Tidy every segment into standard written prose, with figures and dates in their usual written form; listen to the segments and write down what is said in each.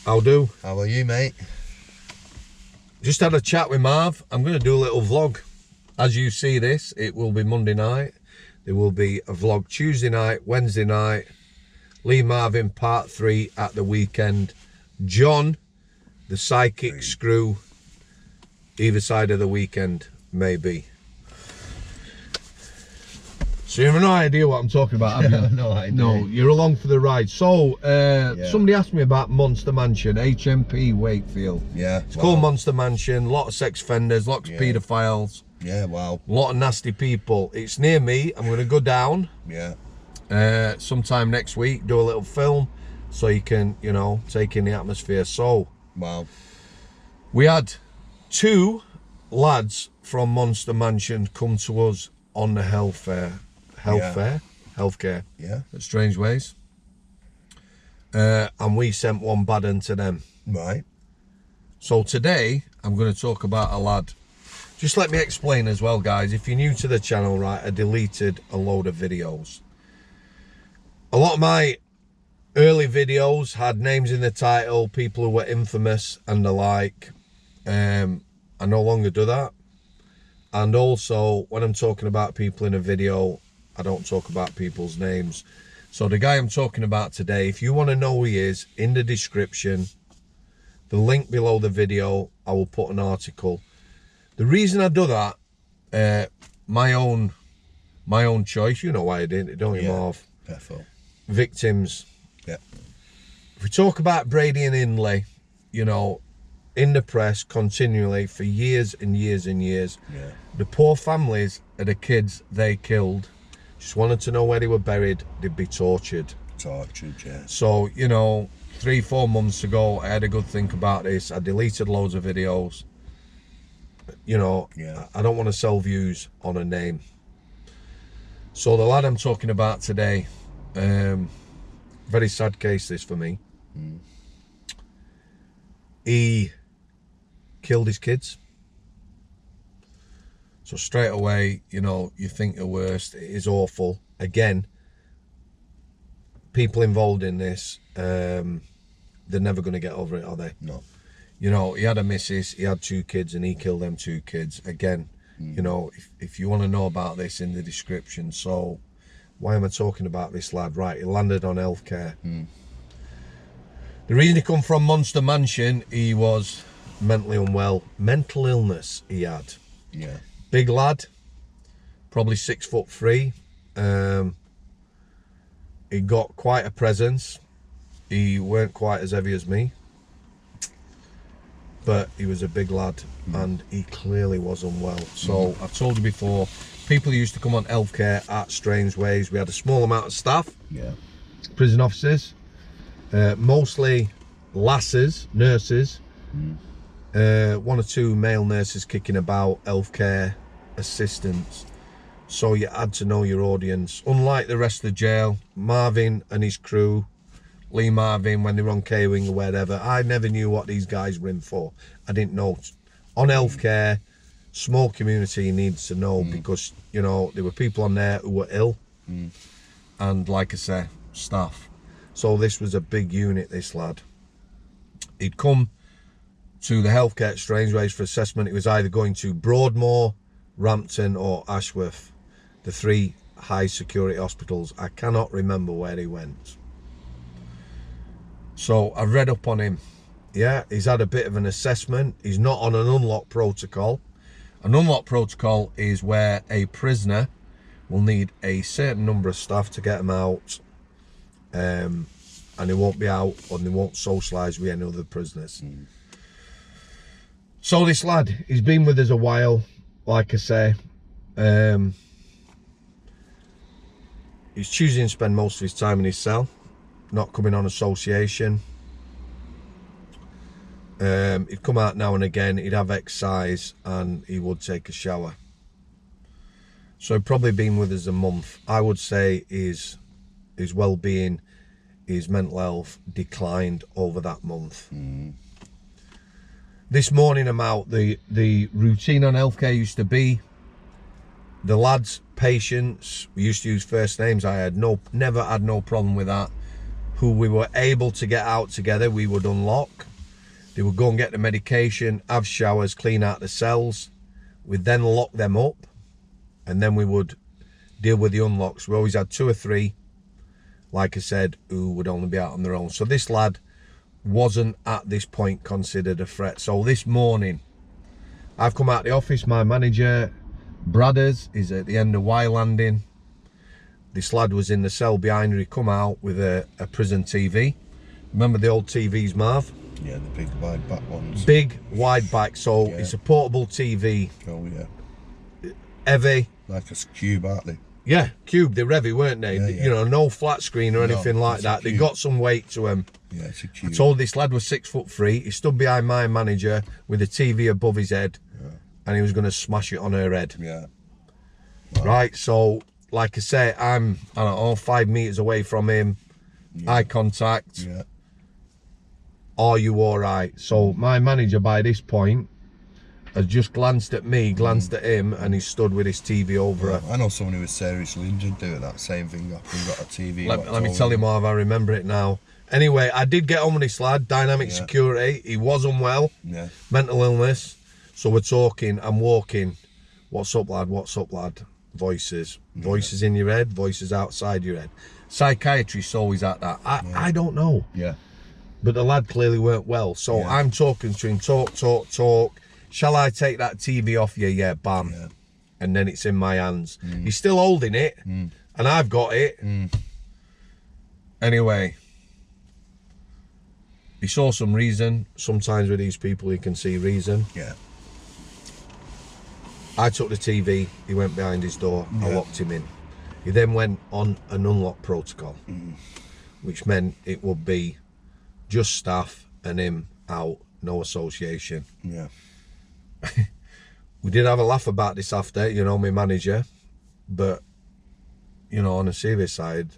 How do? How are you, mate? Just had a chat with Marv. I'm going to do a little vlog. As you see this, it will be Monday night. There will be a vlog Tuesday night, Wednesday night. Lee Marvin part 3 at the weekend. John, the psychic screw, either side of the weekend, maybe. So you have no idea what I'm talking about, have you? No idea. No, you're along for the ride. So, somebody asked me about Monster Mansion, HMP Wakefield. Yeah. It's called Monster Mansion. A lot of sex offenders, lots of paedophiles. Yeah, wow. A lot of nasty people. It's near me. I'm going to go down. Yeah. Sometime next week, do a little film so you can, you know, take in the atmosphere. So, Wow. we had 2 lads from Monster Mansion come to us on the healthcare at Strangeways, and we sent one bad un to them. Right. So today I'm going to talk about a lad. Just let me explain as well, guys. If you're new to the channel, right, I deleted a load of videos. A lot of my early videos had names in the title, people who were infamous and the like. I no longer do that. And also, when I'm talking about people in a video, I don't talk about people's names. So the guy I'm talking about today, if you want to know who he is, in the description, the link below the video, I will put an article. The reason I do that, my own choice, you know why I did it, don't you, Marv? Perfect. Victims. Yeah. If we talk about Brady and Hindley, you know, in the press continually for years and years and years. Yeah. The poor families of the kids they killed just wanted to know where they were buried. They'd be tortured. Tortured, yeah. So, you know, 3-4 months ago, I had a good think about this. I deleted loads of videos. You know, I don't want to sell views on a name. So the lad I'm talking about today, very sad case this for me. He killed his kids. So straight away, you know, you think the worst. It is awful. Again, people involved in this, they're never going to get over it, are they? No. You know, he had a missus, he had 2 kids, and he killed them 2 kids. Again, you know, if you want to know about this, in the description. So, why am I talking about this lad? Right, he landed on healthcare. The reason he come from Monster Mansion, he was mentally unwell. Mental illness he had. Yeah. Big lad, probably 6'3". He got quite a presence. He weren't quite as heavy as me, but he was a big lad, and he clearly was unwell. So I've told you before, people used to come on healthcare at Strangeways. We had a small amount of staff, prison officers, mostly lasses, nurses, 1 or 2 male nurses kicking about, healthcare assistants. So you had to know your audience. Unlike the rest of the jail, Marvin and his crew, Lee Marvin, when they were on K-Wing or wherever, I never knew what these guys were in for. I didn't know. On healthcare, small community needs to know, because, you know, there were people on there who were ill, and like I say, staff. So this was a big unit, this lad. He'd come to the healthcare at Strangeways for assessment. He was either going to Broadmoor, Rampton or Ashworth, the 3 high security hospitals. I cannot remember where he went. So I've read up on him. Yeah, he's had a bit of an assessment. He's not on an unlock protocol. An unlock protocol is where a prisoner will need a certain number of staff to get him out, and he won't be out, and they won't socialise with any other prisoners. So this lad, he's been with us a while, like I say. He's choosing to spend most of his time in his cell, not coming on association. He'd come out now and again, he'd have exercise, and he would take a shower. So he'd probably been with us a month. I would say his well-being, his mental health declined over that month. This morning I'm out, the routine on healthcare used to be, the lads, patients, we used to use first names. I had never had no problem with that. who we were able to get out together, we would unlock. They would go and get the medication, have showers, clean out the cells. We'd then lock them up, and then we would deal with the unlocks. We always had 2 or 3, like I said, who would only be out on their own. So this lad wasn't at this point considered a threat. So this morning, I've come out the office, my manager, Bradders, is at the end of Y landing. This lad was in the cell behind her. He come out with a prison TV. Remember the old TVs, Marv? Yeah, the big wide back ones. Big wide back, so yeah. It's a portable TV. Oh yeah. Heavy. Like a cube, aren't they? Yeah, cube, they're heavy, weren't they? Yeah, yeah. You know, no flat screen or anything like that. They cube. got some weight to them. Yeah, it's a cube. I told this lad was 6'3". He stood behind my manager with a TV above his head, and he was going to smash it on her head. Yeah. Wow. Right, so like I say, I don't know, 5 meters away from him, eye contact. Yeah. Are you all right? So my manager by this point has just glanced at me, glanced at him, and he stood with his TV over her. I know someone who was seriously injured doing that same thing after he got a TV. Let me tell you, Marv, I remember it now. Anyway, I did get on with this lad, dynamic security. He was unwell, mental illness. So we're talking, I'm walking. What's up, lad? What's up, lad? Voices. Voices in your head, voices outside your head. Psychiatrist's always at that. I don't know. Yeah. But the lad clearly weren't well. So I'm talking to him, talk. Shall I take that TV off you? Yeah, bam. Yeah. And then it's in my hands. He's still holding it, and I've got it. Anyway, he saw some reason. Sometimes with these people, you can see reason. Yeah. I took the TV, he went behind his door, I locked him in. He then went on an unlock protocol, which meant it would be just staff and him out, no association. Yeah. We did have a laugh about this after, you know, my manager, but, you know, on a serious side,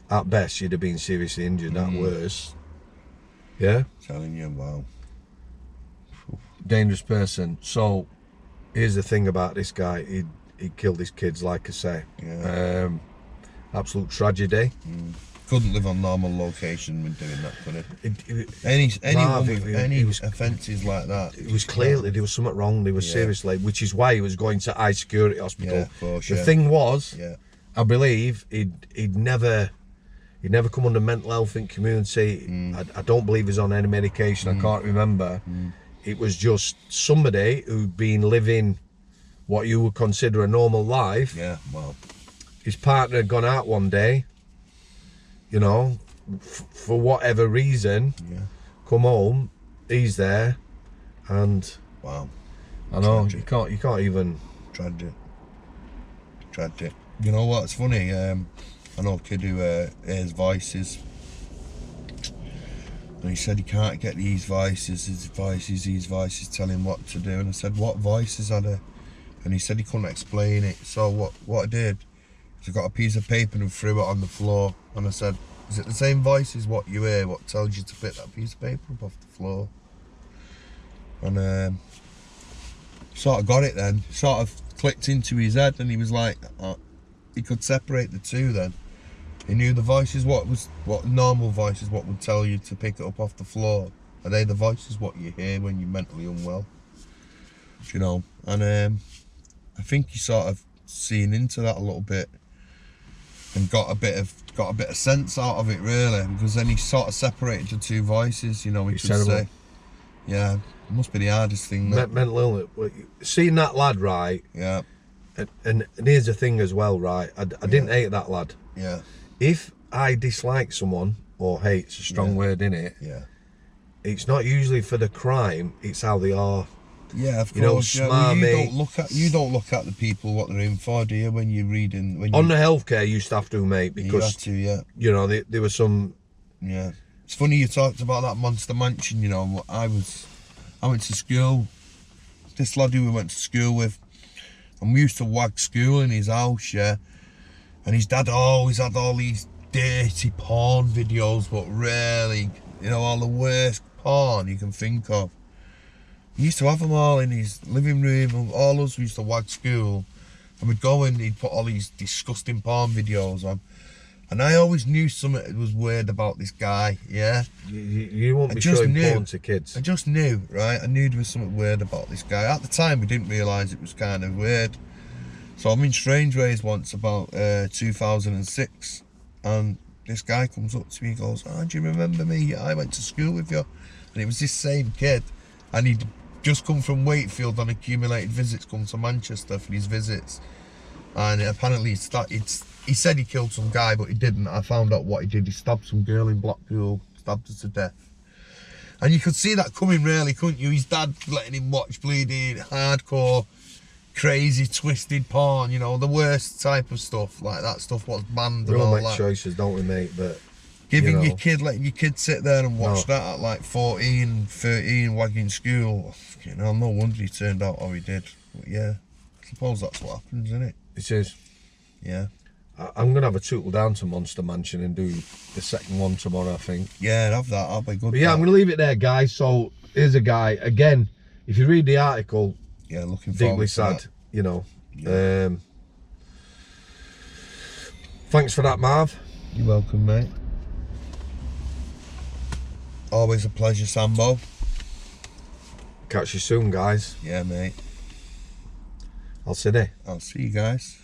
at best, you'd have been seriously injured, at worst. Yeah? Telling you, wow. Dangerous person. So, here's the thing about this guy, he killed his kids, like I say. Yeah. Absolute tragedy. Couldn't live on normal location when doing that, could it? Any offences like that. It was clearly there was something wrong. There was seriously, which is why he was going to high security hospital. Yeah, of course, the thing was, yeah. I believe he'd never come under mental health in community. I don't believe he's on any medication. I can't remember. It was just somebody who'd been living what you would consider a normal life. Yeah, well. His partner had gone out one day, you know, for whatever reason, come home, he's there, and wow, I know, tragic. you can't even. Tragic. You know what's funny? I know a kid who hears voices, and he said he can't get these voices tell him what to do. And I said, what voices are there? And he said he couldn't explain it. So what I did is I got a piece of paper and threw it on the floor, and I said, is it the same voice as what you hear, what tells you to pick that piece of paper up off the floor? And sort of got it then, sort of clicked into his head, and he was like, he could separate the two then. He knew the voices, what normal voices, what would tell you to pick it up off the floor. Are they the voices what you hear when you're mentally unwell? You know, and I think he sort of seen into that a little bit and got a bit of sense out of it, really, because then he sort of separated the two voices, you know, he could say. Yeah, it must be the hardest thing. Mental illness. Seeing that lad, right? Yeah. And here's the thing as well, right? I didn't hate that lad. Yeah. If I dislike someone, or hate's a strong word, innit? Yeah. It's not usually for the crime, it's how they are. Yeah, of course. You know, smarmy. You don't look at the people what they're in for, do you? When you're reading, on the healthcare, you used to have to, mate, because you had to, yeah. You know, there was some. Yeah, it's funny you talked about that monster mansion. You know, I went to school. This lad who we went to school with, and we used to wag school in his house, yeah. And his dad always had all these dirty porn videos, but really, you know, all the worst porn you can think of. He used to have them all in his living room, and all us used to wag school, and we'd go in, he'd put all these disgusting porn videos on, And I always knew something was weird about this guy, yeah? You won't be showing porn to kids. I just knew, right? I knew there was something weird about this guy. At the time, we didn't realise it was kind of weird. So I'm in Strangeways once, about 2006, and this guy comes up to me and goes, "Oh, do you remember me? I went to school with you." And it was this same kid, and he'd just come from Wakefield on accumulated visits, come to Manchester for his visits. And apparently he said he killed some guy, but he didn't. I found out what he did. He stabbed some girl in Blackpool, stabbed her to death. And you could see that coming, really, couldn't you? His dad letting him watch bleeding, hardcore, crazy, twisted porn, you know, the worst type of stuff. Like that stuff was banned We and all all make that. choices, don't we, mate? But Letting your kid sit there and watch that at like 14, 13, wagging school. You know, no wonder he turned out how he did. But yeah, I suppose that's what happens, isn't it? It is. Yeah. I'm going to have a tootle down to Monster Mansion and do the second one tomorrow, I think. Yeah, have that. I'll be good. But yeah, I'm going to leave it there, guys. So here's a guy. Again, if you read the article, yeah, looking forward deeply to sad, that. you know. Yeah. Thanks for that, Marv. You're welcome, mate. Always a pleasure, Sambo. Catch you soon, guys. Yeah, mate. I'll see you there. I'll see you guys.